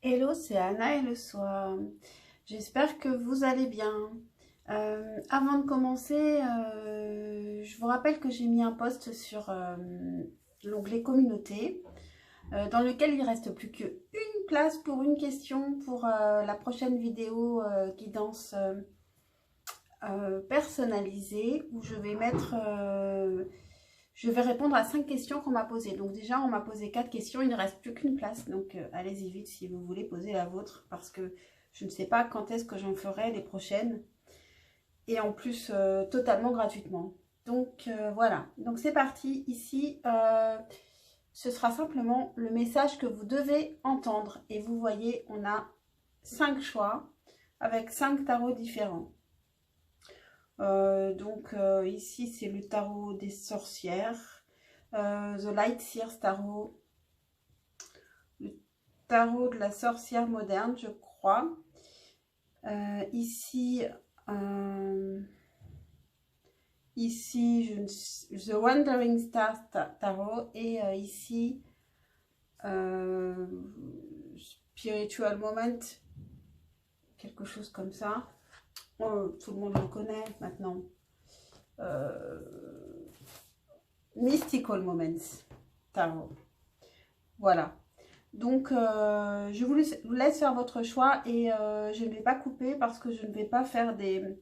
Hello, c'est Anna et le soir. J'espère que vous allez bien. Avant de commencer, je vous rappelle que j'ai mis un post sur l'onglet communauté dans lequel il reste plus qu'une place pour une question pour la prochaine vidéo guidance personnalisée où je vais répondre à 5 questions qu'on m'a posées. Donc déjà, on m'a posé 4 questions, il ne reste plus qu'une place. Donc allez-y vite si vous voulez poser la vôtre parce que je ne sais pas quand est-ce que j'en ferai les prochaines. Et en plus, totalement gratuitement. Donc voilà, donc c'est parti. Ici, ce sera simplement le message que vous devez entendre. Et vous voyez, on a 5 choix avec 5 tarots différents. Ici, c'est le tarot des sorcières. The Light Seers Tarot, le tarot de la sorcière moderne, je crois. Ici, The Wandering Star Tarot et ici, Spiritual Moment, quelque chose comme ça. Oh, tout le monde le connaît maintenant. Mystical Moments Tarot. Voilà. Donc, je vous laisse faire votre choix et je ne vais pas couper parce que je ne vais pas faire des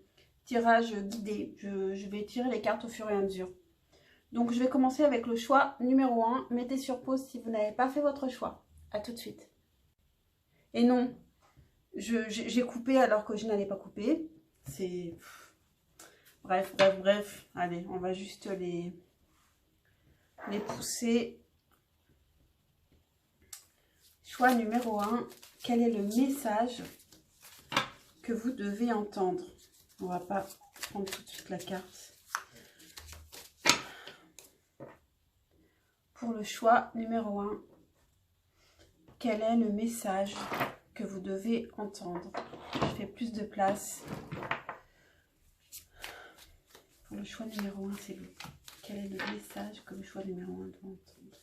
tirages guidés. Je vais tirer les cartes au fur et à mesure. Donc, je vais commencer avec le choix numéro 1. Mettez sur pause si vous n'avez pas fait votre choix. A tout de suite. Et non, j'ai coupé alors que je n'allais pas couper. C'est... Bref. Allez, on va juste les pousser. Choix numéro 1, quel est le message que vous devez entendre? On va pas prendre tout de suite la carte. Pour le choix numéro 1, quel est le message que vous devez entendre? Je fais plus de place. Pour le choix numéro 1, c'est lui. Quel est le message que le choix numéro 1 doit entendre?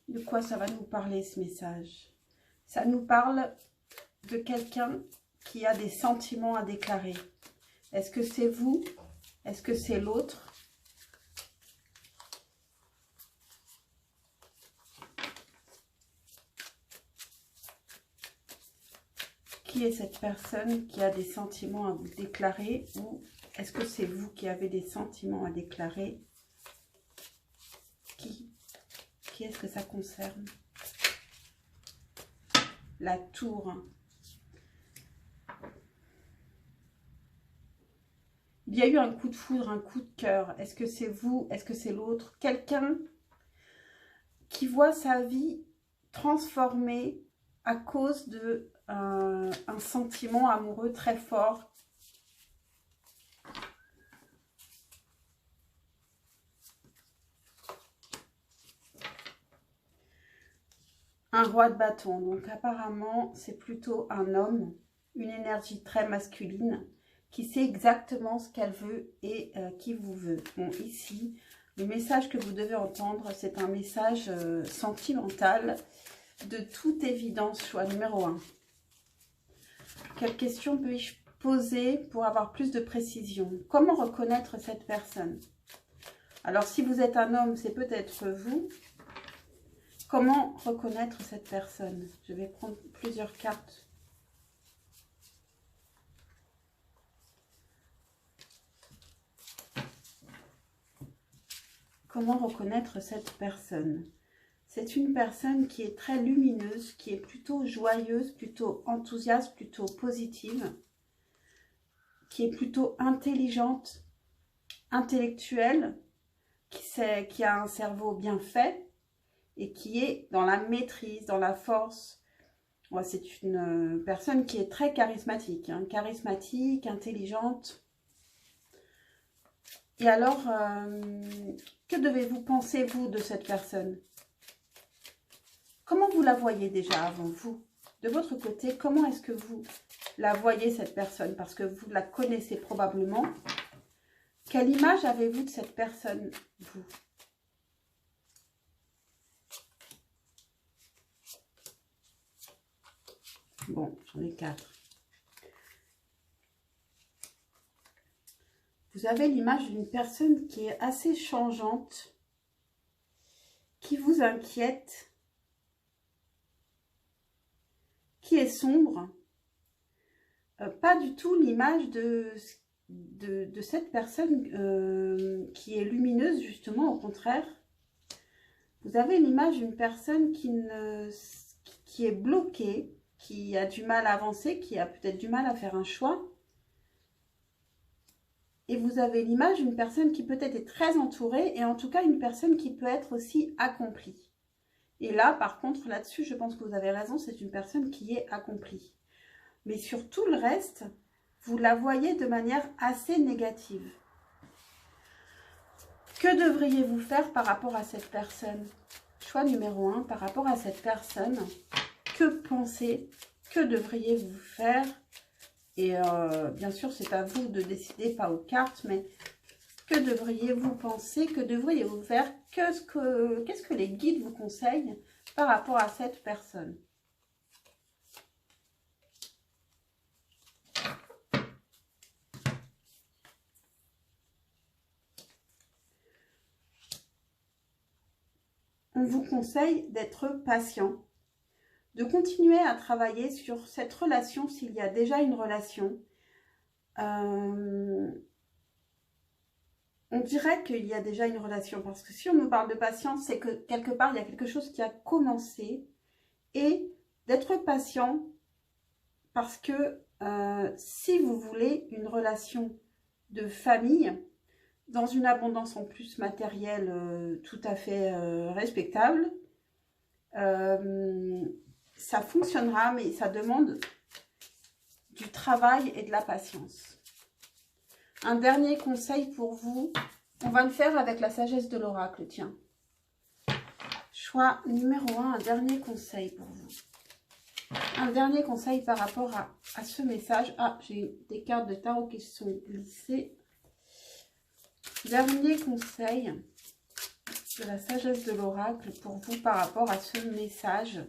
De quoi ça va nous parler ce message? Ça nous parle de quelqu'un qui a des sentiments à déclarer. Est-ce que c'est vous? Est-ce que c'est l'autre? Qui est cette personne qui a des sentiments à vous déclarer? Ou est-ce que c'est vous qui avez des sentiments à déclarer? Qui est-ce que ça concerne? La tour. Il y a eu un coup de foudre, un coup de cœur. Est-ce que c'est vous? Est-ce que c'est l'autre? Quelqu'un qui voit sa vie transformée à cause de un sentiment amoureux très fort. Un roi de bâton. Donc apparemment, c'est plutôt un homme, une énergie très masculine, qui sait exactement ce qu'elle veut et qui vous veut. Bon, ici, le message que vous devez entendre, c'est un message sentimental. De toute évidence, choix numéro 1. Quelle question puis-je poser pour avoir plus de précision? Comment reconnaître cette personne? Alors, si vous êtes un homme, c'est peut-être vous. Comment reconnaître cette personne? Je vais prendre plusieurs cartes. Comment reconnaître cette personne? C'est une personne qui est très lumineuse, qui est plutôt joyeuse, plutôt enthousiaste, plutôt positive, qui est plutôt intelligente, intellectuelle, qui a un cerveau bien fait et qui est dans la maîtrise, dans la force. Ouais, c'est une personne qui est très charismatique, hein, charismatique, intelligente. Et alors, que devez-vous penser, vous, de cette personne? Comment vous la voyez déjà avant vous? De votre côté, comment est-ce que vous la voyez, cette personne? Parce que vous la connaissez probablement. Quelle image avez-vous de cette personne, vous? Bon, j'en ai 4. Vous avez l'image d'une personne qui est assez changeante, qui vous inquiète, qui est sombre. Pas du tout l'image de cette personne qui est lumineuse, justement, au contraire. Vous avez l'image d'une personne qui est bloquée, qui a du mal à avancer, qui a peut-être du mal à faire un choix. Et vous avez l'image d'une personne qui peut-être est très entourée, et en tout cas une personne qui peut être aussi accomplie. Et là, par contre, là-dessus, je pense que vous avez raison, c'est une personne qui est accomplie. Mais sur tout le reste, vous la voyez de manière assez négative. Que devriez-vous faire par rapport à cette personne? Choix numéro 1, par rapport à cette personne, que pensez, que devriez-vous faire? Et bien sûr, c'est à vous de décider, pas aux cartes, mais que devriez-vous penser, que devriez-vous faire? Qu'est-ce que les guides vous conseillent par rapport à cette personne? On vous conseille d'être patient, de continuer à travailler sur cette relation s'il y a déjà une relation. On dirait qu'il y a déjà une relation, parce que si on nous parle de patience, c'est que quelque part, il y a quelque chose qui a commencé. Et d'être patient, parce que si vous voulez une relation de famille, dans une abondance en plus matérielle tout à fait respectable, ça fonctionnera, mais ça demande du travail et de la patience. Un dernier conseil pour vous, on va le faire avec la sagesse de l'oracle, tiens. Choix numéro 1, un dernier conseil pour vous. Un dernier conseil par rapport à ce message. Ah, j'ai des cartes de tarot qui sont glissées. Dernier conseil de la sagesse de l'oracle pour vous par rapport à ce message.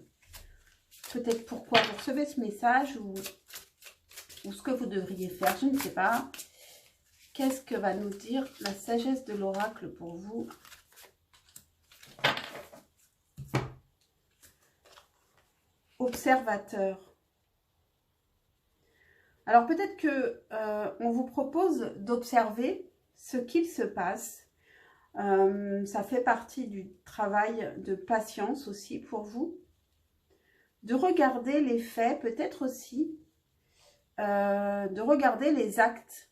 Peut-être pourquoi vous recevez ce message ou ce que vous devriez faire, je ne sais pas. Qu'est-ce que va nous dire la sagesse de l'oracle pour vous? Observateur. Alors peut-être que on vous propose d'observer ce qu'il se passe. Ça fait partie du travail de patience aussi pour vous. De regarder les faits, peut-être aussi de regarder les actes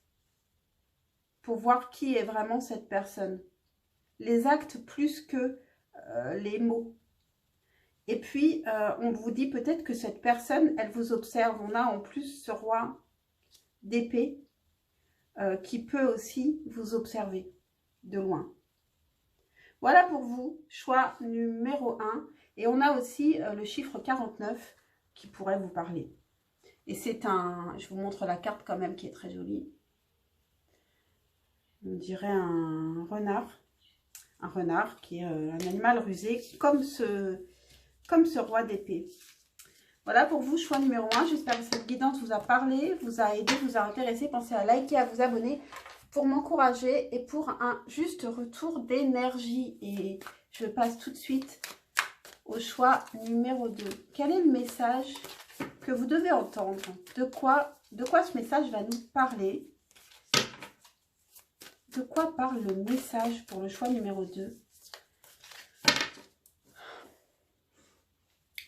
pour voir qui est vraiment cette personne. Les actes plus que les mots. Et puis, on vous dit peut-être que cette personne, elle vous observe. On a en plus ce roi d'épée qui peut aussi vous observer de loin. Voilà pour vous, choix numéro 1. Et on a aussi le chiffre 49 qui pourrait vous parler. Et c'est un... Je vous montre la carte quand même qui est très jolie. On dirait un renard. Un renard qui est un animal rusé comme ce roi d'épée. Voilà pour vous, choix numéro 1. J'espère que cette guidance vous a parlé, vous a aidé, vous a intéressé. Pensez à liker, à vous abonner pour m'encourager et pour un juste retour d'énergie. Et je passe tout de suite au choix numéro 2. Quel est le message que vous devez entendre? De quoi ce message va nous parler? De quoi parle le message pour le choix numéro 2?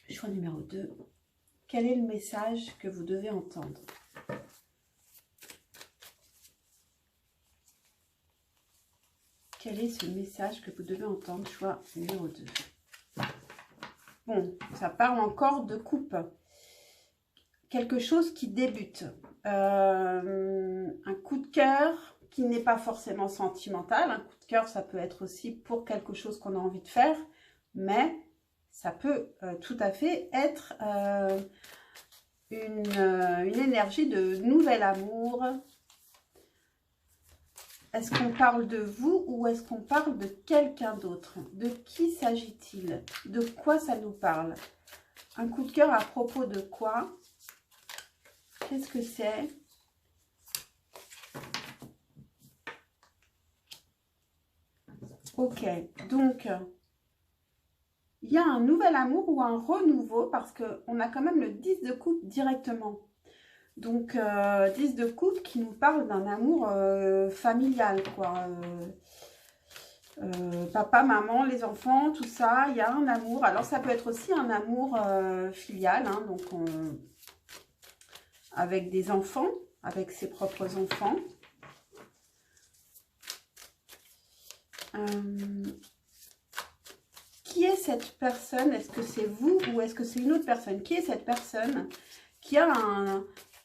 Choix numéro 2. Quel est le message que vous devez entendre? Quel est ce message que vous devez entendre? Choix numéro 2. Bon, ça parle encore de coupe. Quelque chose qui débute. Un coup de cœur qui n'est pas forcément sentimental. Un coup de cœur, ça peut être aussi pour quelque chose qu'on a envie de faire. Mais ça peut tout à fait être une énergie de nouvel amour. Est-ce qu'on parle de vous ou est-ce qu'on parle de quelqu'un d'autre? De qui s'agit-il? De quoi ça nous parle? Un coup de cœur à propos de quoi? Qu'est-ce que c'est? Ok, donc, il y a un nouvel amour ou un renouveau parce qu'on a quand même le 10 de coupe directement. Donc, 10 de coupe qui nous parle d'un amour familial, quoi. Papa, maman, les enfants, tout ça, il y a un amour. Alors, ça peut être aussi un amour filial, hein, donc avec des enfants, avec ses propres enfants. Qui est cette personne? Est-ce que c'est vous ou est-ce que c'est une autre personne? Qui est cette personne qui a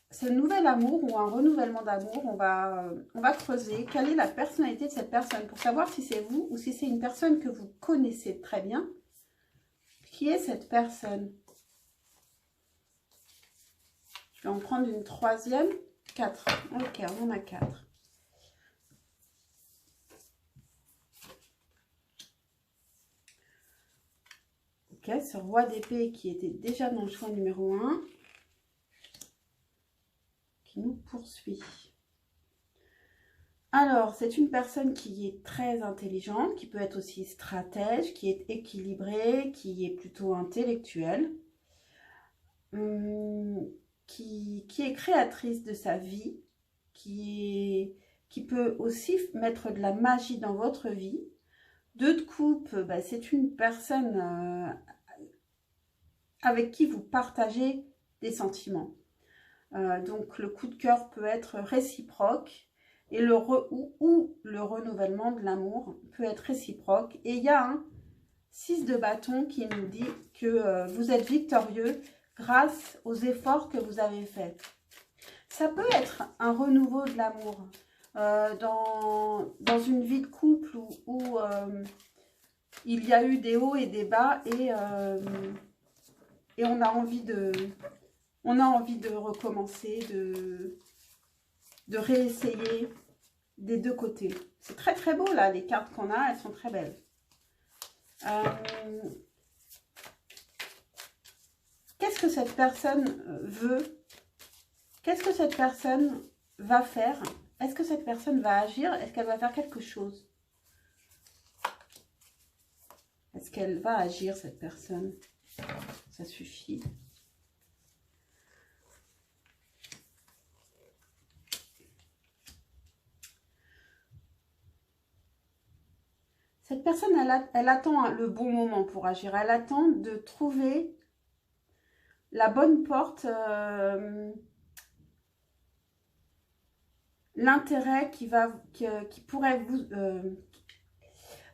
ce nouvel amour ou un renouvellement d'amour? On va creuser. Quelle est la personnalité de cette personne pour savoir si c'est vous ou si c'est une personne que vous connaissez très bien. Qui est cette personne? Je vais en prendre une troisième. 4. Ok, on en a 4. Ok, ce roi d'épée qui était déjà dans le choix numéro 1. Qui nous poursuit. Alors, c'est une personne qui est très intelligente, qui peut être aussi stratège, qui est équilibrée, qui est plutôt intellectuelle, qui est créatrice de sa vie, qui peut aussi mettre de la magie dans votre vie. 2 de coupe, bah, c'est une personne avec qui vous partagez des sentiments. Donc, le coup de cœur peut être réciproque. Et le renouvellement de l'amour peut être réciproque. Et il y a un 6 de bâton qui nous dit que vous êtes victorieux grâce aux efforts que vous avez faits. Ça peut être un renouveau de l'amour dans une vie de couple où il y a eu des hauts et des bas et on a envie de recommencer, de réessayer des deux côtés. C'est très très beau là, les cartes qu'on a, elles sont très belles. Qu'est-ce que cette personne veut? Qu'est-ce que cette personne va faire? Est-ce que cette personne va agir? Est-ce qu'elle va faire quelque chose? Est-ce qu'elle va agir, cette personne? Ça suffit. Cette personne, elle attend le bon moment pour agir. Elle attend de trouver la bonne porte, l'intérêt qui pourrait vous...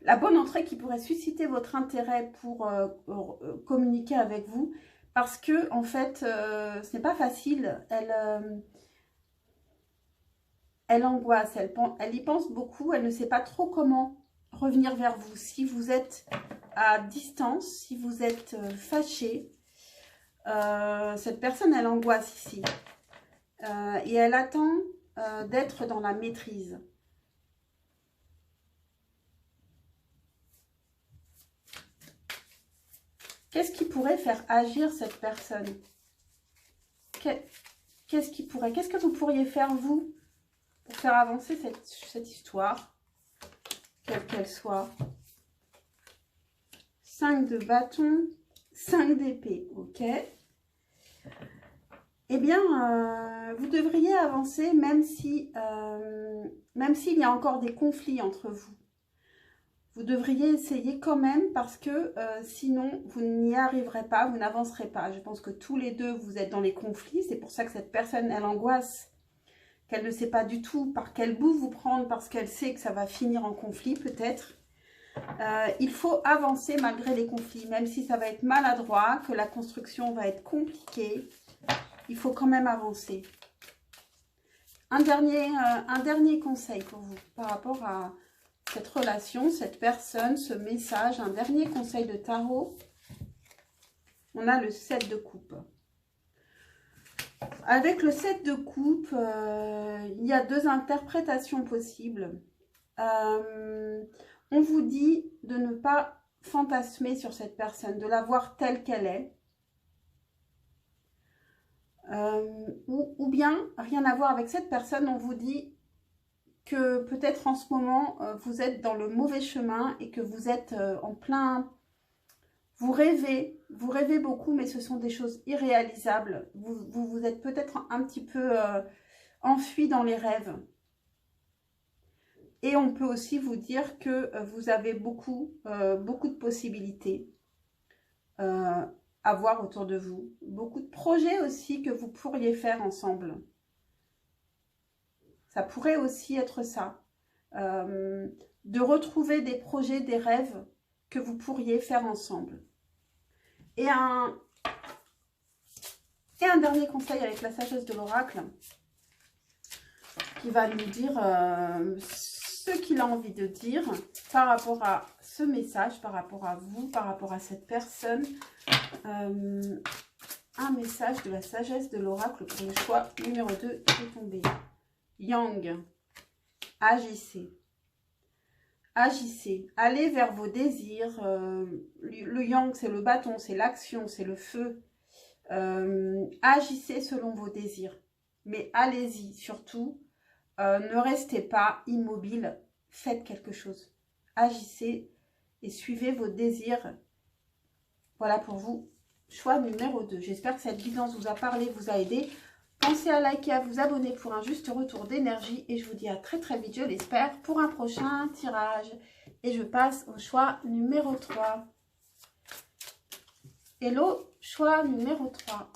la bonne entrée qui pourrait susciter votre intérêt pour communiquer avec vous. Parce que, en fait, ce n'est pas facile. Elle angoisse, elle y pense beaucoup. Elle ne sait pas trop comment revenir vers vous. Si vous êtes à distance, si vous êtes fâché, cette personne, elle angoisse ici. Et elle attend d'être dans la maîtrise. Qu'est-ce qui pourrait faire agir cette personne? Qu'est-ce que vous pourriez faire, vous, pour faire avancer cette histoire, quelle qu'elle soit? 5 de bâton, 5 d'épée, ok. Eh bien, vous devriez avancer même s'il y a encore des conflits entre vous. Vous devriez essayer quand même parce que sinon, vous n'y arriverez pas, vous n'avancerez pas. Je pense que tous les deux, vous êtes dans les conflits. C'est pour ça que cette personne, elle angoisse, qu'elle ne sait pas du tout par quel bout vous prendre parce qu'elle sait que ça va finir en conflit peut-être. Il faut avancer malgré les conflits, même si ça va être maladroit, que la construction va être compliquée. Il faut quand même avancer. Un dernier conseil pour vous par rapport à cette relation, cette personne, ce message. Un dernier conseil de tarot. On a le 7 de coupe. Avec le 7 de coupe, il y a 2 interprétations possibles. On vous dit de ne pas fantasmer sur cette personne, de la voir telle qu'elle est. ou bien, rien à voir avec cette personne, on vous dit que peut-être en ce moment, vous êtes dans le mauvais chemin et que vous êtes en plein... vous rêvez beaucoup, mais ce sont des choses irréalisables. Vous êtes peut-être un petit peu enfui dans les rêves. Et on peut aussi vous dire que vous avez beaucoup de possibilités à voir autour de vous. Beaucoup de projets aussi que vous pourriez faire ensemble. Ça pourrait aussi être ça. De retrouver des projets, des rêves que vous pourriez faire ensemble. Et un dernier conseil avec la sagesse de l'oracle qui va nous dire ce qu'il a envie de dire par rapport à ce message, par rapport à vous, par rapport à cette personne. Un message de la sagesse de l'oracle pour le choix numéro 2 qui est tombé. Yang, agissez. Agissez, allez vers vos désirs. Le yang, c'est le bâton, c'est l'action, c'est le feu. Agissez selon vos désirs. Mais allez-y, surtout. Ne restez pas immobile. Faites quelque chose. Agissez et suivez vos désirs. Voilà pour vous, choix numéro 2. J'espère que cette guidance vous a parlé, vous a aidé. Pensez à liker, à vous abonner pour un juste retour d'énergie. Et je vous dis à très très vite, je l'espère, pour un prochain tirage. Et je passe au choix numéro 3. Hello, choix numéro 3.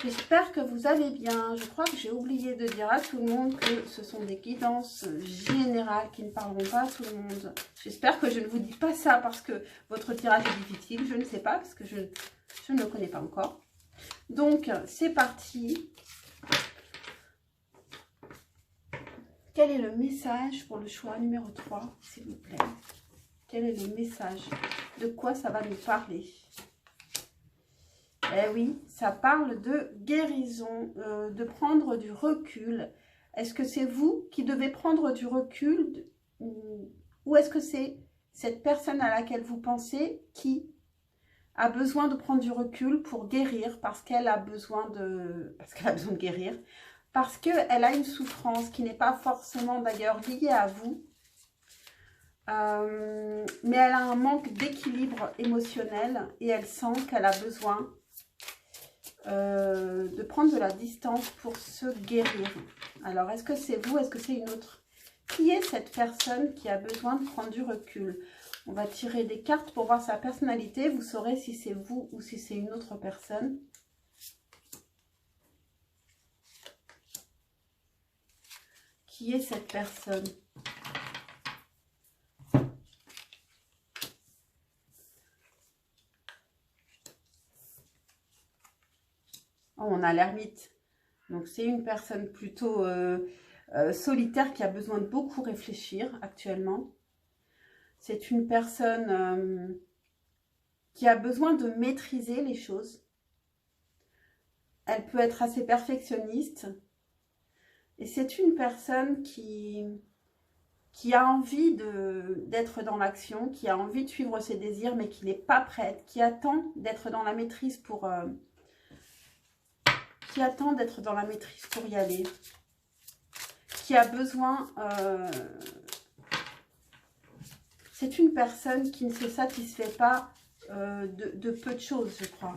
J'espère que vous allez bien. Je crois que j'ai oublié de dire à tout le monde que ce sont des guidances générales qui ne parleront pas à tout le monde. J'espère que je ne vous dis pas ça parce que votre tirage est difficile. Je ne sais pas parce que je ne le connais pas encore. Donc, c'est parti. Quel est le message pour le choix numéro 3, s'il vous plaît? Quel est le message? De quoi ça va nous parler? Eh oui, ça parle de guérison, de prendre du recul. Est-ce que c'est vous qui devez prendre du recul ou est-ce que c'est cette personne à laquelle vous pensez qui a besoin de prendre du recul pour guérir parce qu'elle a besoin de guérir, parce qu'elle a une souffrance qui n'est pas forcément d'ailleurs liée à vous, mais elle a un manque d'équilibre émotionnel et elle sent qu'elle a besoin de prendre de la distance pour se guérir. Alors, est-ce que c'est vous? Est-ce que c'est une autre? Qui est cette personne qui a besoin de prendre du recul? On va tirer des cartes pour voir sa personnalité. Vous saurez si c'est vous ou si c'est une autre personne. Qui est cette personne? Oh, on a l'ermite. Donc, c'est une personne plutôt solitaire qui a besoin de beaucoup réfléchir actuellement. C'est une personne qui a besoin de maîtriser les choses. Elle peut être assez perfectionniste. Et c'est une personne qui a envie d'être dans l'action, qui a envie de suivre ses désirs, mais qui n'est pas prête, qui attend d'être dans la maîtrise pour... qui attend d'être dans la maîtrise pour y aller. Qui a besoin... c'est une personne qui ne se satisfait pas de peu de choses, je crois.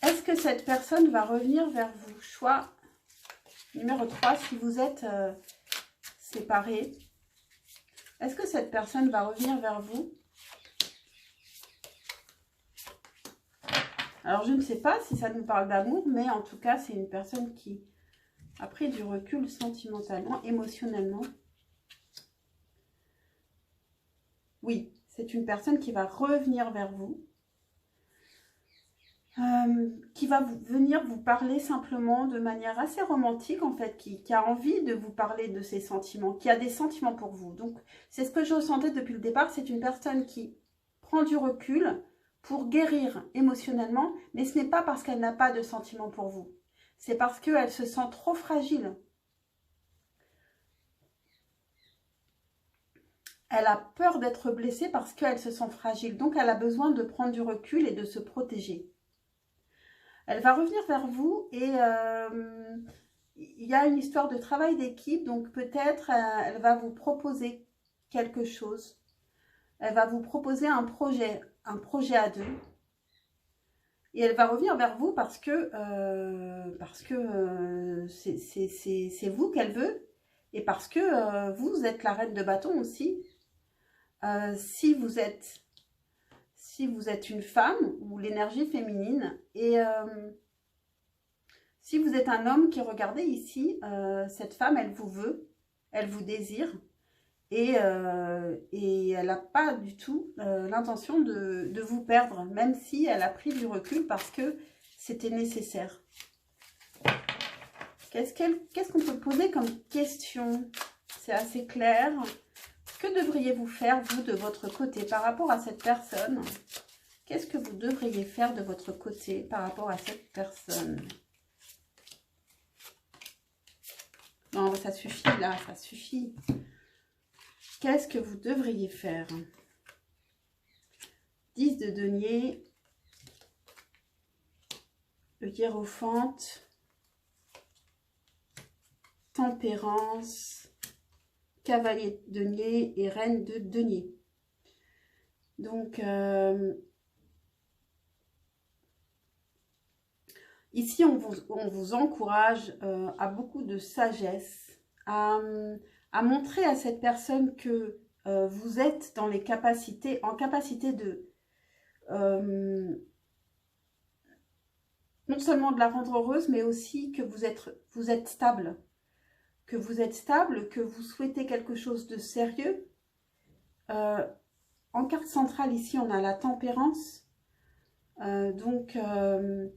Est-ce que cette personne va revenir vers vous? Choix numéro 3, si vous êtes séparés. Est-ce que cette personne va revenir vers vous? Alors, je ne sais pas si ça nous parle d'amour, mais en tout cas, c'est une personne qui a pris du recul sentimentalement, émotionnellement. Oui, c'est une personne qui va revenir vers vous. Qui va venir vous parler simplement de manière assez romantique, en fait, qui a envie de vous parler de ses sentiments, qui a des sentiments pour vous. Donc, c'est ce que je ressentais depuis le départ. C'est une personne qui prend du recul pour guérir émotionnellement, mais ce n'est pas parce qu'elle n'a pas de sentiments pour vous. C'est parce qu'elle se sent trop fragile. elle a peur d'être blessée parce qu'elle se sent fragile. Donc, elle a besoin de prendre du recul et de se protéger. Elle va revenir vers vous et il y a une histoire de travail d'équipe. Donc, peut-être elle va vous proposer quelque chose. Elle va vous proposer un projet à deux. Et elle va revenir vers vous parce que c'est vous qu'elle veut. Et parce que vous êtes la reine de bâton aussi. Si vous êtes une femme ou l'énergie féminine. Et si vous êtes un homme qui, regardez ici, cette femme, elle vous veut, elle vous désire. Et elle n'a pas du tout l'intention de vous perdre, même si elle a pris du recul parce que c'était nécessaire. Qu'est-ce qu'on peut poser comme question? C'est assez clair. Que devriez-vous faire, vous, de votre côté, par rapport à cette personne? Qu'est-ce que vous devriez faire de votre côté par rapport à cette personne? Non, ça suffit là, ça suffit. Qu'est-ce que vous devriez faire? 10 de denier, le hiérophante, tempérance, cavalier de denier et reine de denier. Donc, ici, on vous encourage à beaucoup de sagesse, à montrer à cette personne que vous êtes dans les capacités, en capacité de non seulement de la rendre heureuse, mais aussi que vous êtes stable. Que vous êtes stable, que vous souhaitez quelque chose de sérieux. En carte centrale, ici, on a la tempérance. Que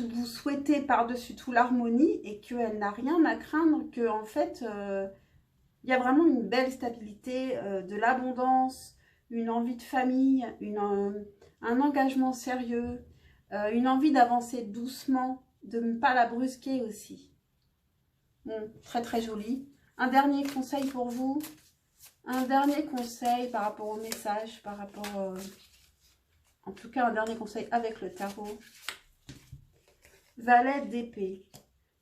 vous souhaitez par-dessus tout l'harmonie et qu'elle n'a rien à craindre, que en fait, il y a vraiment une belle stabilité, de l'abondance, une envie de famille, un engagement sérieux, une envie d'avancer doucement, de ne pas la brusquer aussi. Bon, très très joli. Un dernier conseil pour vous. Un dernier conseil par rapport au message, par rapport... en tout cas, un dernier conseil avec le tarot. Valet d'épée.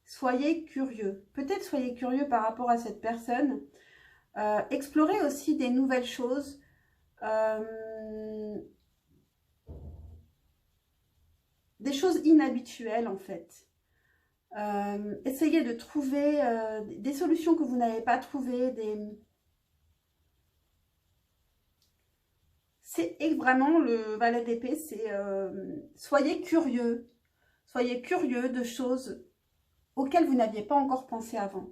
Soyez curieux. Peut-être soyez curieux par rapport à cette personne. Explorez aussi des nouvelles choses. Des choses inhabituelles en fait. Essayez de trouver des solutions que vous n'avez pas trouvées. C'est vraiment le valet d'épée, c'est soyez curieux. Soyez curieux de choses auxquelles vous n'aviez pas encore pensé avant.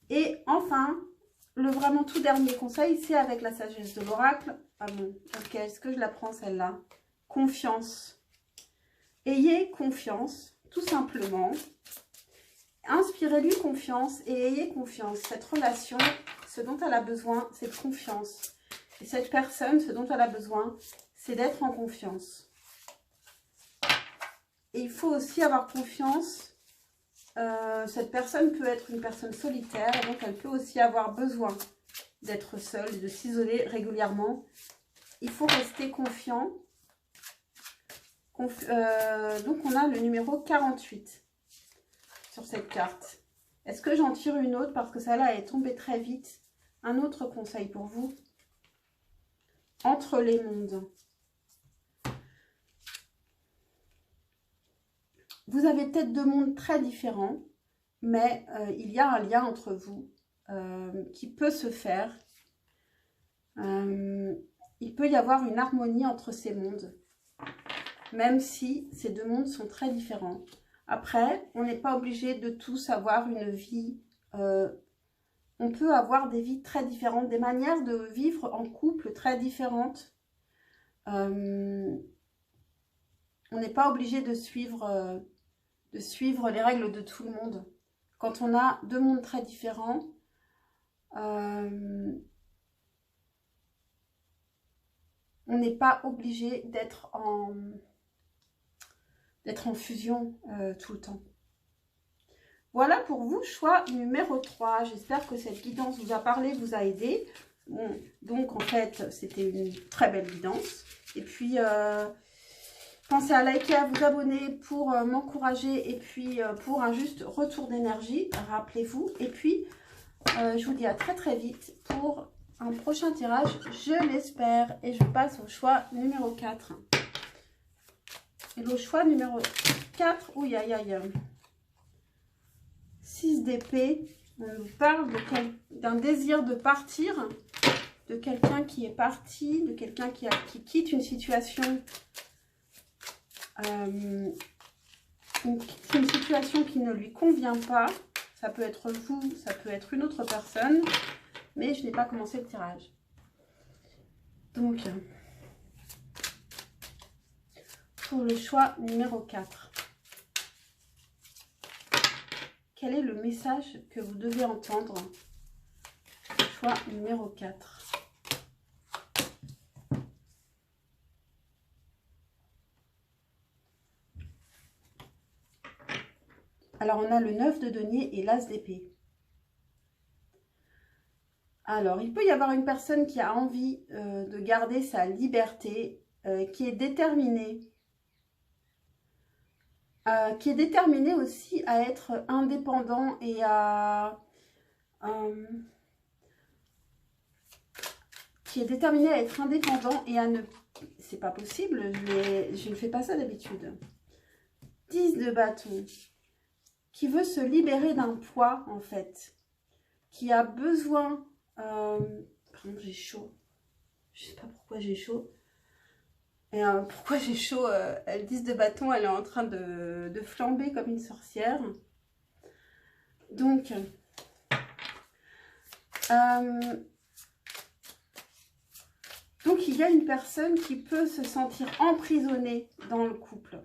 Et enfin, le vraiment tout dernier conseil, c'est avec la sagesse de l'oracle. Ah bon, ok, est-ce que je la prends celle-là? Confiance. Ayez confiance, tout simplement. Inspirez-lui confiance et ayez confiance. Cette relation, ce dont elle a besoin, c'est de confiance. Et cette personne, ce dont elle a besoin, c'est d'être en confiance. Et il faut aussi avoir confiance. Cette personne peut être une personne solitaire, donc elle peut aussi avoir besoin d'être seule et de s'isoler régulièrement. Il faut rester confiant. Donc on a le numéro 48 sur cette carte. Est-ce que j'en tire une autre parce que celle-là est tombée très vite? Un autre conseil pour vous. Entre les mondes. Vous avez peut-être deux mondes très différents, mais il y a un lien entre vous qui peut se faire. Il peut y avoir une harmonie entre ces mondes, même si ces deux mondes sont très différents. Après, on n'est pas obligé de tous avoir une vie. On peut avoir des vies très différentes, des manières de vivre en couple très différentes. On n'est pas obligé de suivre les règles de tout le monde. Quand on a deux mondes très différents, on n'est pas obligé d'être en fusion tout le temps. Voilà pour vous, choix numéro 3. J'espère que cette guidance vous a parlé, vous a aidé. Bon, donc en fait, c'était une très belle guidance. Et puis, pensez à liker, à vous abonner pour m'encourager et puis pour un juste retour d'énergie, rappelez-vous. Et puis, je vous dis à très très vite pour un prochain tirage, je l'espère. Et je passe au choix numéro 4. Et le choix numéro 4, ouïe, aïe, aïe, 6 d'épée. On nous parle d'un désir de partir, de quelqu'un qui est parti, de quelqu'un qui quitte une situation, une situation qui ne lui convient pas. Ça peut être vous, ça peut être une autre personne, mais je n'ai pas commencé le tirage. Donc, pour le choix numéro 4, quel est le message que vous devez entendre? Choix numéro 4. Alors, on a le 9 de denier et l'as d'épée. Alors, il peut y avoir une personne qui a envie de garder sa liberté, qui est déterminée. Qui est déterminée aussi à être indépendant et à... qui est déterminé à être indépendant et à ne... C'est pas possible, je ne fais pas ça d'habitude. 10 de bâton. Qui veut se libérer d'un poids, en fait. Qui a besoin... Pardon, j'ai chaud. Je sais pas pourquoi j'ai chaud. Et pourquoi j'ai chaud, elle 10 de bâton, elle est en train de flamber comme une sorcière. Donc, il y a une personne qui peut se sentir emprisonnée dans le couple.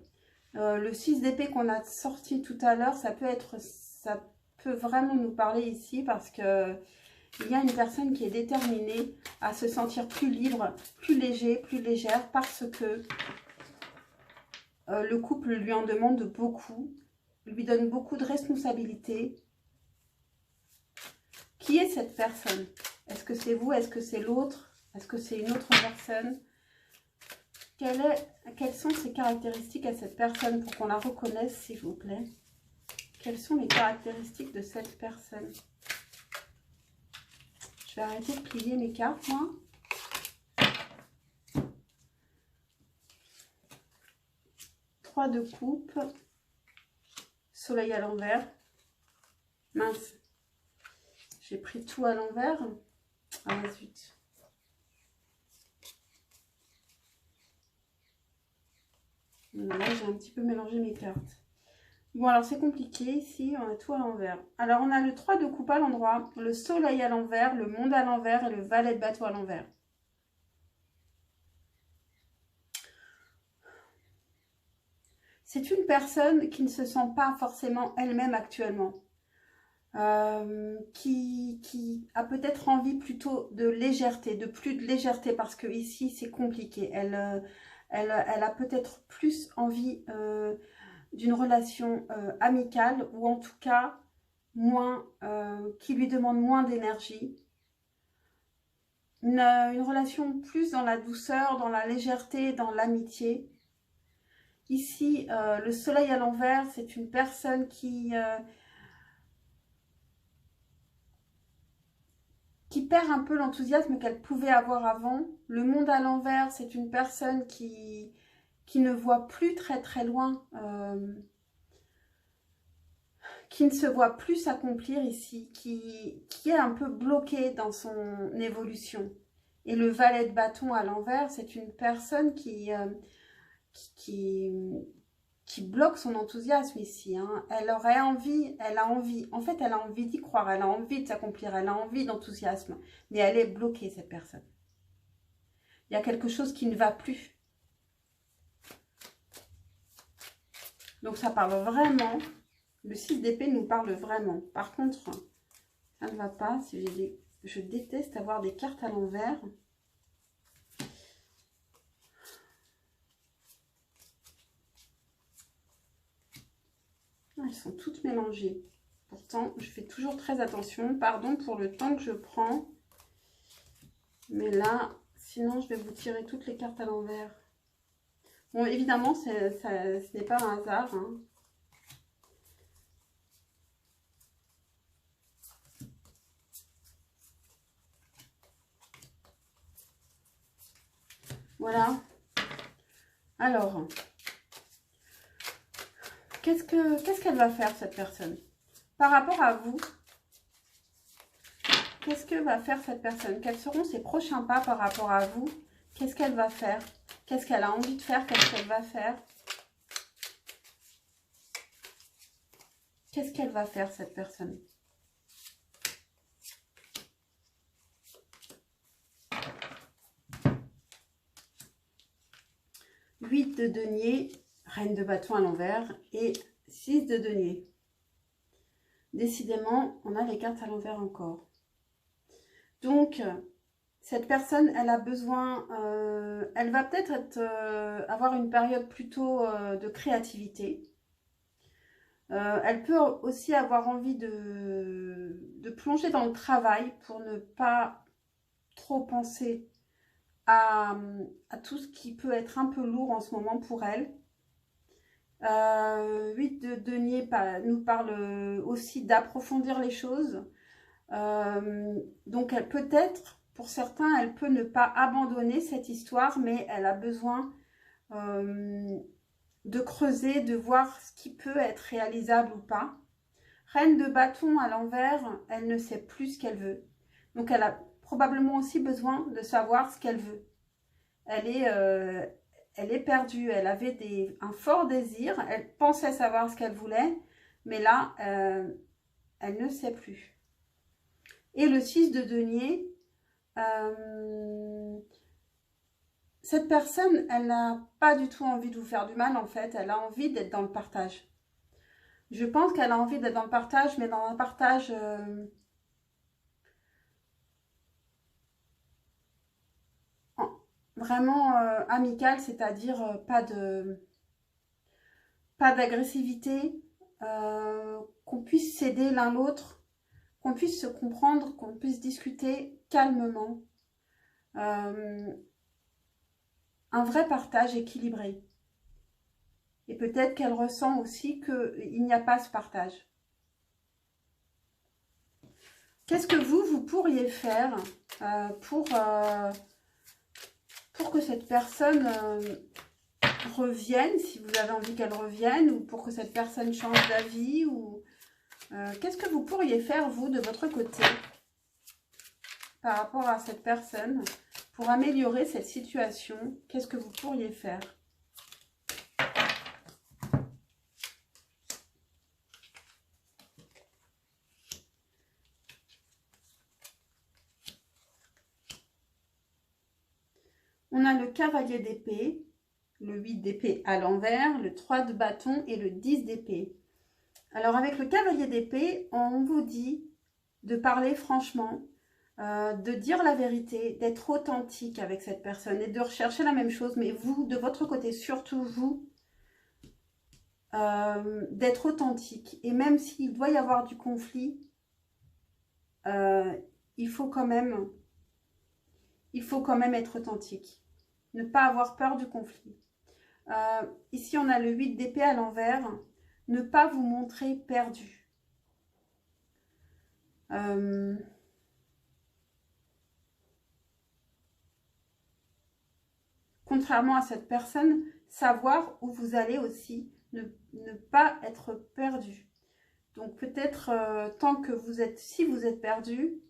Le 6 d'épée qu'on a sorti tout à l'heure, ça peut vraiment nous parler ici parce que il y a une personne qui est déterminée à se sentir plus libre, plus léger, plus légère parce que le couple lui en demande beaucoup, lui donne beaucoup de responsabilités. Qui est cette personne? Est-ce que c'est vous? Est-ce que c'est l'autre? Est-ce que c'est une autre personne? Quelles sont ses caractéristiques à cette personne pour qu'on la reconnaisse, s'il vous plaît? Quelles sont les caractéristiques de cette personne? Je vais arrêter de plier mes cartes, moi. Trois de coupe. Soleil à l'envers. Mince. J'ai pris tout à l'envers. Ah, zut. Là, j'ai un petit peu mélangé mes cartes. Bon, alors c'est compliqué. Ici, on a tout à l'envers. Alors, on a le 3 de coupe à l'endroit, le soleil à l'envers, le monde à l'envers et le valet de bateau à l'envers. C'est une personne qui ne se sent pas forcément elle-même actuellement. Qui a peut-être envie plutôt de légèreté, de plus de légèreté, parce que ici, c'est compliqué. Elle a peut-être plus envie d'une relation amicale, ou en tout cas, moins, qui lui demande moins d'énergie. Une relation plus dans la douceur, dans la légèreté, dans l'amitié. Ici, le soleil à l'envers, c'est une personne qui perd un peu l'enthousiasme qu'elle pouvait avoir avant. Le monde à l'envers, c'est une personne qui ne voit plus très très loin, qui ne se voit plus s'accomplir ici, qui est un peu bloquée dans son évolution. Et le valet de bâton à l'envers, c'est une personne qui bloque son enthousiasme ici. Hein. Elle aurait envie, en fait, elle a envie d'y croire, elle a envie de s'accomplir, elle a envie d'enthousiasme, mais elle est bloquée, cette personne. Il y a quelque chose qui ne va plus. Donc, ça parle vraiment, le 6 d'épée nous parle vraiment. Par contre, ça ne va pas, je déteste avoir des cartes à l'envers. Elles sont toutes mélangées. Pourtant, je fais toujours très attention. Pardon pour le temps que je prends. Mais là, sinon, je vais vous tirer toutes les cartes à l'envers. Bon, évidemment, ce n'est pas un hasard. Hein. Voilà. Alors, qu'est-ce qu'elle va faire, cette personne? Par rapport à vous, qu'est-ce que va faire cette personne? Quels seront ses prochains pas par rapport à vous? Qu'est-ce qu'elle va faire? Qu'est-ce qu'elle a envie de faire? Qu'est-ce qu'elle va faire? Qu'est-ce qu'elle va faire, cette personne? Huit de denier, reine de bâton à l'envers et 6 de denier. Décidément, on a les cartes à l'envers encore. Donc, cette personne, elle a besoin, elle va peut-être avoir une période plutôt de créativité. Elle peut aussi avoir envie de plonger dans le travail pour ne pas trop penser à tout ce qui peut être un peu lourd en ce moment pour elle. 8 de denier nous parle aussi d'approfondir les choses. Donc, peut-être, pour certains, elle peut ne pas abandonner cette histoire, mais elle a besoin de creuser, de voir ce qui peut être réalisable ou pas. Reine de bâton à l'envers, elle ne sait plus ce qu'elle veut. Donc, elle a probablement aussi besoin de savoir ce qu'elle veut. Elle est perdue, elle avait un fort désir, elle pensait savoir ce qu'elle voulait, mais là, elle ne sait plus. Et le 6 de denier, cette personne, elle n'a pas du tout envie de vous faire du mal, en fait, elle a envie d'être dans le partage. Je pense qu'elle a envie d'être dans le partage, mais dans un partage vraiment amical, c'est-à-dire pas d'agressivité, qu'on puisse s'aider l'un l'autre, qu'on puisse se comprendre, qu'on puisse discuter calmement. Un vrai partage équilibré. Et peut-être qu'elle ressent aussi qu'il n'y a pas ce partage. Qu'est-ce que vous pourriez faire pour que cette personne revienne, si vous avez envie qu'elle revienne, ou pour que cette personne change d'avis, ou qu'est-ce que vous pourriez faire, vous, de votre côté, par rapport à cette personne, pour améliorer cette situation? Qu'est-ce que vous pourriez faire? On a le cavalier d'épée, le 8 d'épée à l'envers, le 3 de bâton et le 10 d'épée. Alors, avec le cavalier d'épée, on vous dit de parler franchement, de dire la vérité, d'être authentique avec cette personne et de rechercher la même chose. Mais vous, de votre côté, surtout vous, d'être authentique. Et même s'il doit y avoir du conflit, il faut quand même être authentique. Ne pas avoir peur du conflit. Ici, on a le 8 d'épée à l'envers. Ne pas vous montrer perdu. Contrairement à cette personne, savoir où vous allez aussi. Ne pas être perdu. Donc peut-être si vous êtes perdu,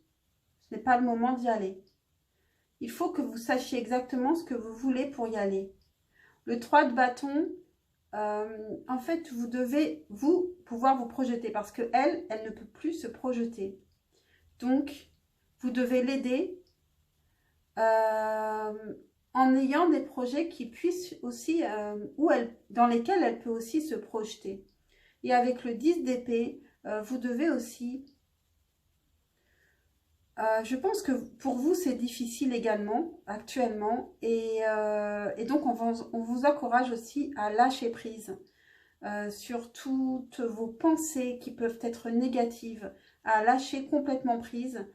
ce n'est pas le moment d'y aller. Il faut que vous sachiez exactement ce que vous voulez pour y aller. Le 3 de bâton, en fait, vous devez, pouvoir vous projeter parce qu'elle ne peut plus se projeter. Donc, vous devez l'aider en ayant des projets qui puissent aussi, dans lesquels elle peut aussi se projeter. Et avec le 10 d'épée, vous devez aussi... je pense que pour vous, c'est difficile également, actuellement. Et donc, on vous encourage aussi à lâcher prise sur toutes vos pensées qui peuvent être négatives, à lâcher complètement prise.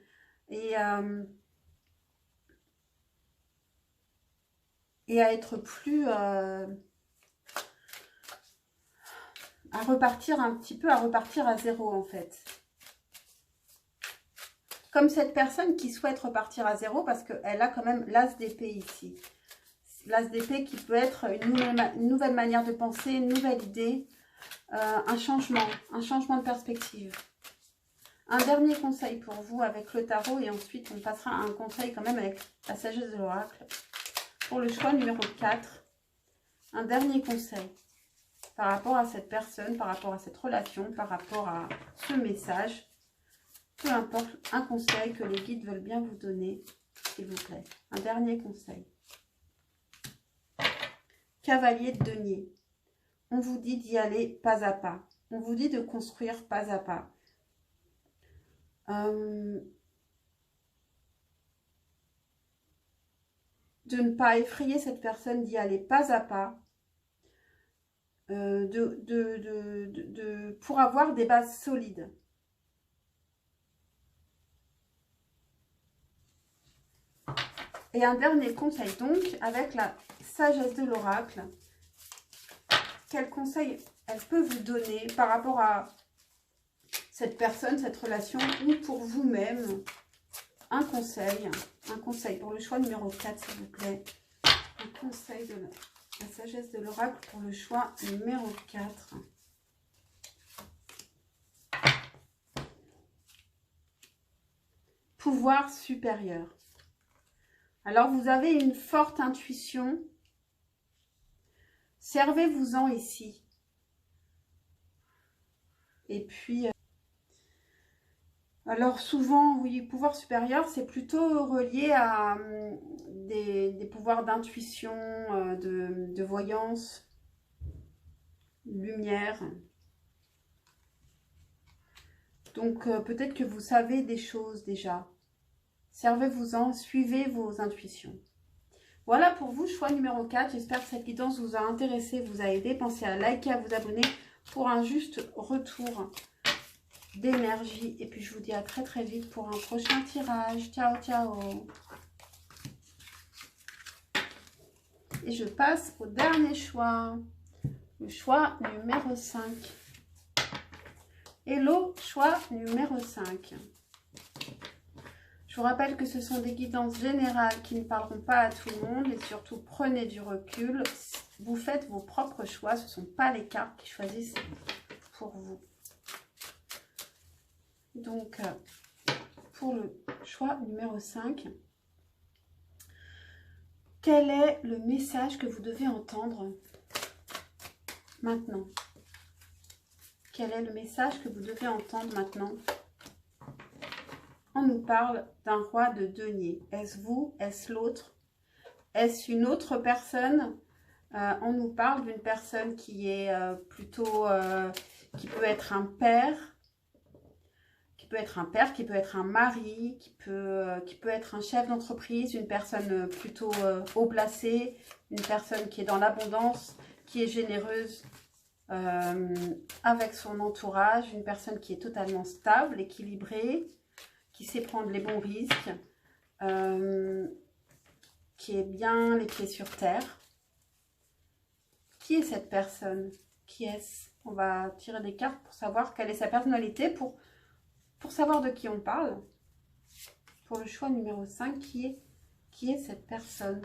Et et à être plus... à repartir un petit peu, à repartir à zéro en fait. Comme cette personne qui souhaite repartir à zéro parce qu'elle a quand même l'as d'épée ici. L'as d'épée qui peut être une nouvelle manière de penser, une nouvelle idée, un changement de perspective. Un dernier conseil pour vous avec le tarot et ensuite on passera à un conseil quand même avec la sagesse de l'oracle. Pour le choix numéro 4, un dernier conseil par rapport à cette personne, par rapport à cette relation, par rapport à ce message. Peu importe, un conseil que les guides veulent bien vous donner, s'il vous plaît. Un dernier conseil. Cavalier de denier. On vous dit d'y aller pas à pas. On vous dit de construire pas à pas. De ne pas effrayer cette personne, d'y aller pas à pas. Pour avoir des bases solides. Et un dernier conseil donc, avec la sagesse de l'oracle. Quel conseil elle peut vous donner par rapport à cette personne, cette relation, ou pour vous-même? Un conseil pour le choix numéro 4, s'il vous plaît. Un conseil de la sagesse de l'oracle pour le choix numéro 4. Pouvoir supérieur. Alors, vous avez une forte intuition. Servez-vous-en ici. Et puis, alors souvent, oui, pouvoir supérieur, c'est plutôt relié à des pouvoirs d'intuition, de voyance, lumière. Donc, peut-être que vous savez des choses déjà. Servez-vous-en, suivez vos intuitions. Voilà pour vous, choix numéro 4. J'espère que cette guidance vous a intéressé, vous a aidé. Pensez à liker, à vous abonner pour un juste retour d'énergie. Et puis, je vous dis à très très vite pour un prochain tirage. Ciao, ciao. Et je passe au dernier choix. Le choix numéro 5. Hello, choix numéro 5. Je vous rappelle que ce sont des guidances générales qui ne parleront pas à tout le monde et surtout prenez du recul. Vous faites vos propres choix, ce ne sont pas les cartes qui choisissent pour vous. Donc, pour le choix numéro 5, quel est le message que vous devez entendre maintenant? Quel est le message que vous devez entendre maintenant? On nous parle d'un roi de denier. Est-ce vous? Est-ce l'autre? Est-ce une autre personne? On nous parle d'une personne qui est plutôt... qui peut être un père, qui peut être un mari, qui peut être un chef d'entreprise, une personne plutôt haut placée, une personne qui est dans l'abondance, qui est généreuse avec son entourage, une personne qui est totalement stable, équilibrée, qui sait prendre les bons risques, qui est bien les pieds sur terre. Qui est cette personne? Qui est-ce? On va tirer des cartes pour savoir quelle est sa personnalité, pour savoir de qui on parle. Pour le choix numéro 5, qui est cette personne?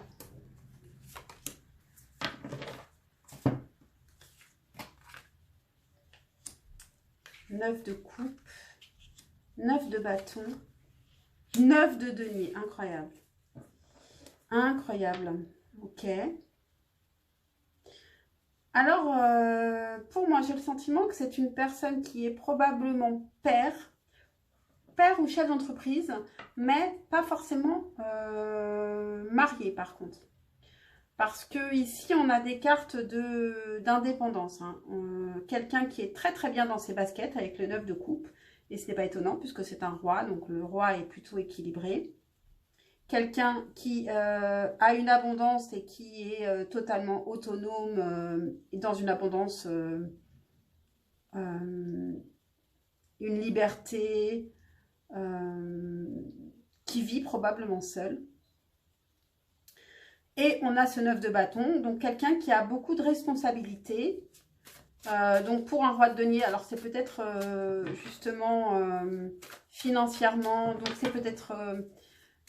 Neuf de coupe, 9 de bâton, 9 de denier. Incroyable. Incroyable. Ok. Alors, pour moi, j'ai le sentiment que c'est une personne qui est probablement père ou chef d'entreprise, mais pas forcément marié par contre. Parce que ici, on a des cartes d'indépendance. Hein. Quelqu'un qui est très très bien dans ses baskets avec le 9 de coupe. Et ce n'est pas étonnant puisque c'est un roi, donc le roi est plutôt équilibré. Quelqu'un qui a une abondance et qui est totalement autonome et dans une abondance, une liberté, qui vit probablement seul. Et on a ce 9 de bâton, donc quelqu'un qui a beaucoup de responsabilités. Donc pour un roi de denier, alors c'est peut-être justement financièrement, donc c'est peut-être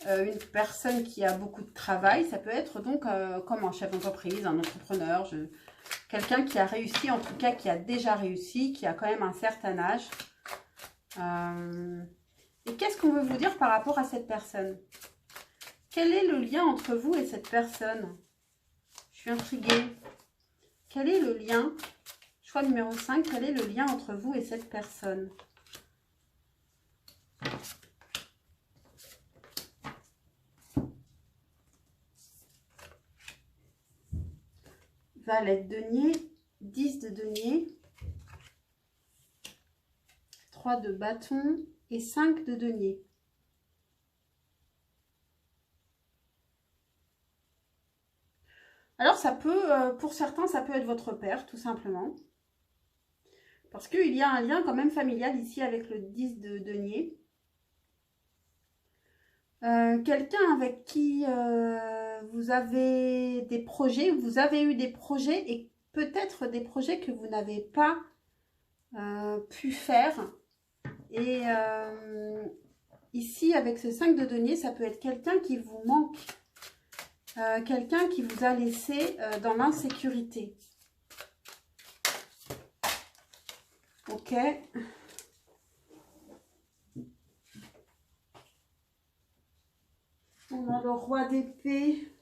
une personne qui a beaucoup de travail. Ça peut être donc comme un chef d'entreprise, un entrepreneur, quelqu'un qui a réussi, en tout cas qui a déjà réussi, qui a quand même un certain âge. Et qu'est-ce qu'on veut vous dire par rapport à cette personne? Quel est le lien entre vous et cette personne? Je suis intriguée. Quel est le lien? Choix numéro 5, quel est le lien entre vous et cette personne? Valet de denier, 10 de denier, 3 de bâton et 5 de denier. Alors ça peut, pour certains, ça peut être votre père, tout simplement. Parce qu'il y a un lien quand même familial ici avec le 10 de denier. Quelqu'un avec qui vous avez des projets, vous avez eu des projets et peut-être des projets que vous n'avez pas pu faire. Et ici, avec ce 5 de denier, ça peut être quelqu'un qui vous manque. Quelqu'un qui vous a laissé dans l'insécurité. Ok. On a le roi d'épée,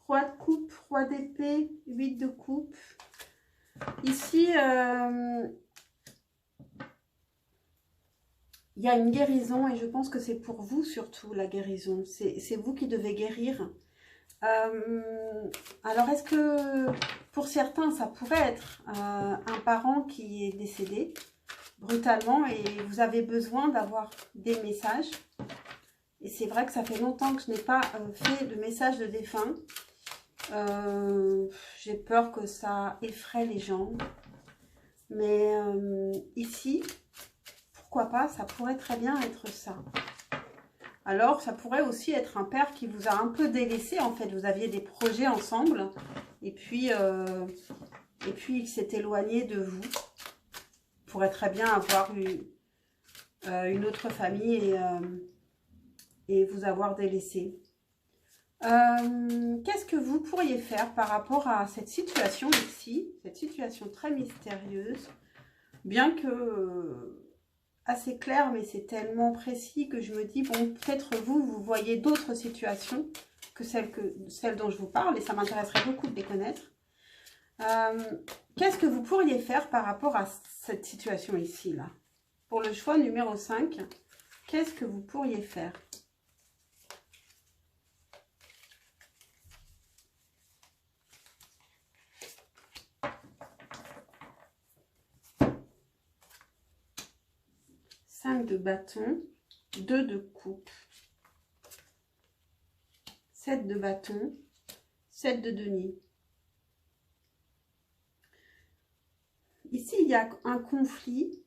roi de coupe, roi d'épée, 8 de coupe. Ici, il y a une guérison et je pense que c'est pour vous surtout la guérison. C'est vous qui devez guérir. Alors, est-ce que pour certains, ça pourrait être un parent qui est décédé brutalement et vous avez besoin d'avoir des messages? Et c'est vrai que ça fait longtemps que je n'ai pas fait de message de défunt. J'ai peur que ça effraie les gens. Mais ici, pourquoi pas, ça pourrait très bien être ça. Alors, ça pourrait aussi être un père qui vous a un peu délaissé. En fait, vous aviez des projets ensemble. Et puis il s'est éloigné de vous. Il pourrait très bien avoir eu une autre famille et vous avoir délaissé. Qu'est-ce que vous pourriez faire par rapport à cette situation ici, cette situation très mystérieuse, bien que assez clair, mais c'est tellement précis que je me dis, bon, peut-être vous voyez d'autres situations que celles dont je vous parle, et ça m'intéresserait beaucoup de les connaître. Qu'est-ce que vous pourriez faire par rapport à cette situation ici, là? Pour le choix numéro 5, qu'est-ce que vous pourriez faire? De bâton, 2 de coupe, 7 de bâton, 7 de denier. Ici, il y a un conflit.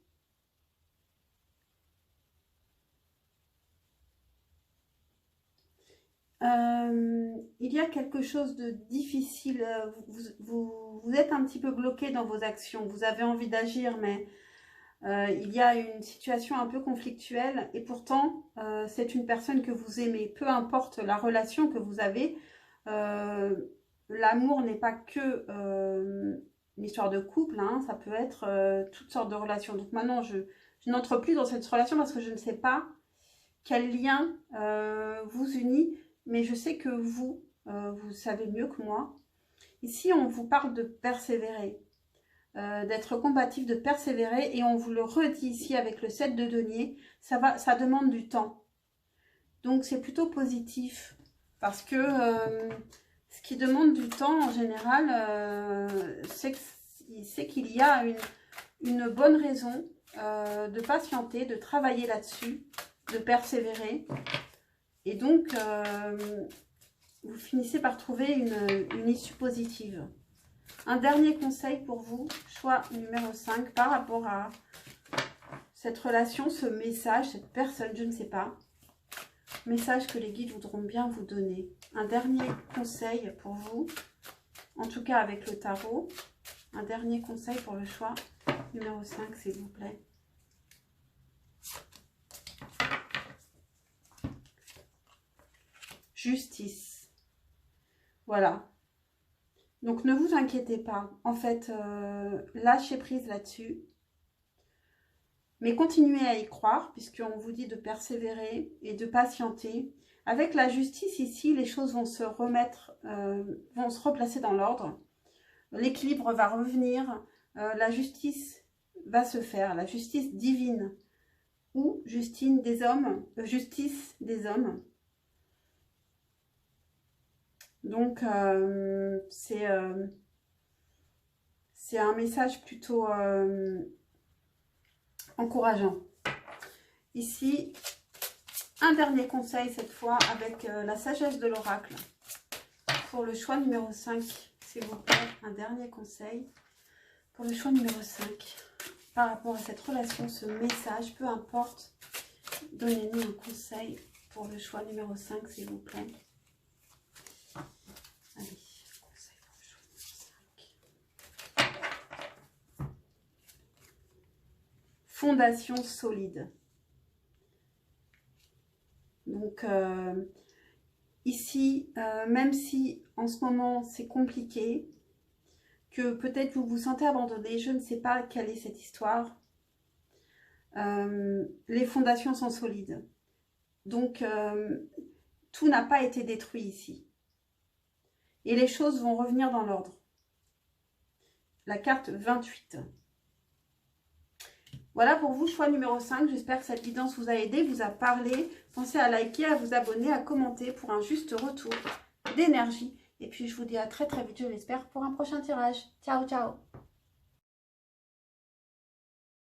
Il y a quelque chose de difficile. Vous êtes un petit peu bloqué dans vos actions. Vous avez envie d'agir, mais il y a une situation un peu conflictuelle et pourtant c'est une personne que vous aimez. Peu importe la relation que vous avez, l'amour n'est pas que une histoire de couple, hein, ça peut être toutes sortes de relations. Donc maintenant je n'entre plus dans cette relation parce que je ne sais pas quel lien vous unit, mais je sais que vous savez mieux que moi. Ici on vous parle de persévérer. D'être combatif, de persévérer, et on vous le redit ici avec le 7 de denier, ça demande du temps. Donc c'est plutôt positif parce que ce qui demande du temps en général, c'est qu'il y a une bonne raison de patienter, de travailler là-dessus, de persévérer. Et donc vous finissez par trouver une issue positive. Un dernier conseil pour vous, choix numéro 5, par rapport à cette relation, ce message, cette personne, je ne sais pas. Message que les guides voudront bien vous donner. Un dernier conseil pour vous, en tout cas avec le tarot. Un dernier conseil pour le choix numéro 5, s'il vous plaît. Justice. Voilà. Donc, ne vous inquiétez pas. En fait, lâchez prise là-dessus. Mais continuez à y croire, puisqu'on vous dit de persévérer et de patienter. Avec la justice ici, les choses vont se remettre, vont se replacer dans l'ordre. L'équilibre va revenir. La justice va se faire. La justice divine ou justice des hommes. Donc, c'est un message plutôt encourageant. Ici, un dernier conseil cette fois avec la sagesse de l'oracle. Pour le choix numéro 5, s'il vous plaît, un dernier conseil. Pour le choix numéro 5, par rapport à cette relation, ce message, peu importe, donnez-nous un conseil pour le choix numéro 5, s'il vous plaît. Allez, conseil pour le choix numéro 5. Fondation solide. Donc, ici, même si en ce moment c'est compliqué, que peut-être vous vous sentez abandonné, je ne sais pas quelle est cette histoire, les fondations sont solides. Donc, tout n'a pas été détruit ici. Et les choses vont revenir dans l'ordre. La carte 28. Voilà pour vous, choix numéro 5. J'espère que cette guidance vous a aidé, vous a parlé. Pensez à liker, à vous abonner, à commenter pour un juste retour d'énergie. Et puis, je vous dis à très très vite, je l'espère, pour un prochain tirage. Ciao, ciao!